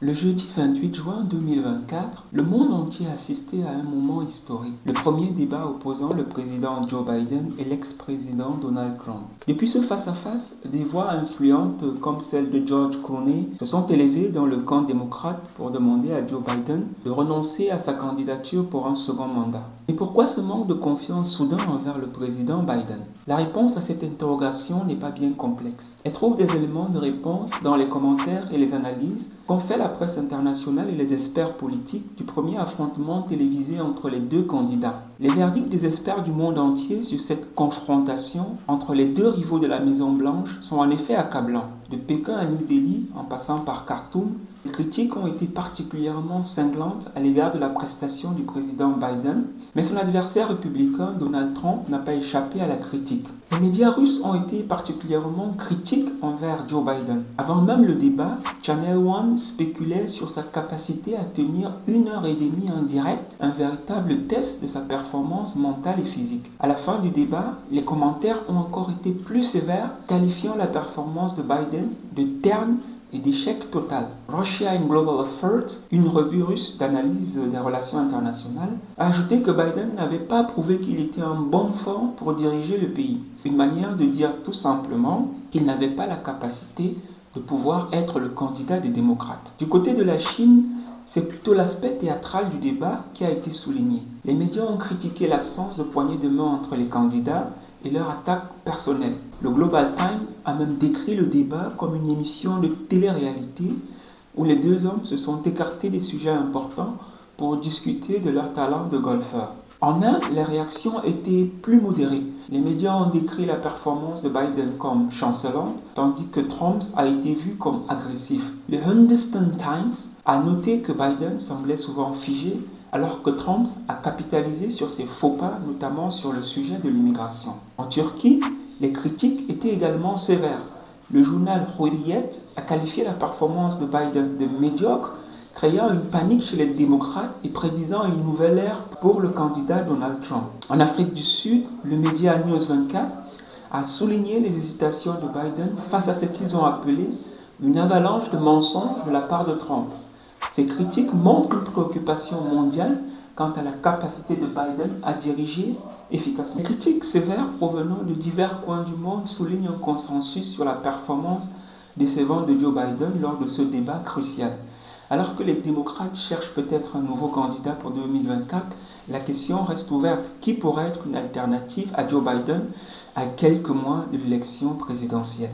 Le jeudi 28 juin 2024, le monde entier a assisté à un moment historique, le premier débat opposant le président Joe Biden et l'ex-président Donald Trump. Depuis ce face-à-face, des voix influentes comme celle de George Clooney se sont élevées dans le camp démocrate pour demander à Joe Biden de renoncer à sa candidature pour un second mandat. Et pourquoi ce manque de confiance soudain envers le président Biden? La réponse à cette interrogation n'est pas bien complexe. Elle trouve des éléments de réponse dans les commentaires et les analyses qu'ont fait la presse internationale et les experts politiques du premier affrontement télévisé entre les deux candidats. Les verdicts des experts du monde entier sur cette confrontation entre les deux rivaux de la Maison-Blanche sont en effet accablants. De Pékin à New Delhi, en passant par Khartoum, les critiques ont été particulièrement cinglantes à l'égard de la prestation du président Biden, mais son adversaire républicain Donald Trump n'a pas échappé à la critique. Les médias russes ont été particulièrement critiques envers Joe Biden. Avant même le débat, Channel One spéculait sur sa capacité à tenir 1 heure et demie en direct, un véritable test de sa performance mentale et physique. À la fin du débat, les commentaires ont encore été plus sévères, qualifiant la performance de Biden de terne et d'échec total. Russia in Global Affairs, une revue russe d'analyse des relations internationales, a ajouté que Biden n'avait pas prouvé qu'il était en bonne forme pour diriger le pays. Une manière de dire tout simplement qu'il n'avait pas la capacité de pouvoir être le candidat des démocrates. Du côté de la Chine, c'est plutôt l'aspect théâtral du débat qui a été souligné. Les médias ont critiqué l'absence de poignée de main entre les candidats et leur attaque personnelle. Le Global Times a même décrit le débat comme une émission de télé-réalité où les deux hommes se sont écartés des sujets importants pour discuter de leur talent de golfeur. En Inde, les réactions étaient plus modérées. Les médias ont décrit la performance de Biden comme chancelante, tandis que Trump a été vu comme agressif. Le Hindustan Times a noté que Biden semblait souvent figé, alors que Trump a capitalisé sur ses faux pas, notamment sur le sujet de l'immigration. En Turquie, les critiques étaient également sévères. Le journal Hurriyet a qualifié la performance de Biden de médiocre, créant une panique chez les démocrates et prédisant une nouvelle ère pour le candidat Donald Trump. En Afrique du Sud, le média News 24 a souligné les hésitations de Biden face à ce qu'ils ont appelé une avalanche de mensonges de la part de Trump. Ces critiques montrent une préoccupation mondiale quant à la capacité de Biden à diriger efficacement. Les critiques sévères provenant de divers coins du monde soulignent un consensus sur la performance décevante de Joe Biden lors de ce débat crucial. Alors que les démocrates cherchent peut-être un nouveau candidat pour 2024, la question reste ouverte. Qui pourrait être une alternative à Joe Biden à quelques mois de l'élection présidentielle?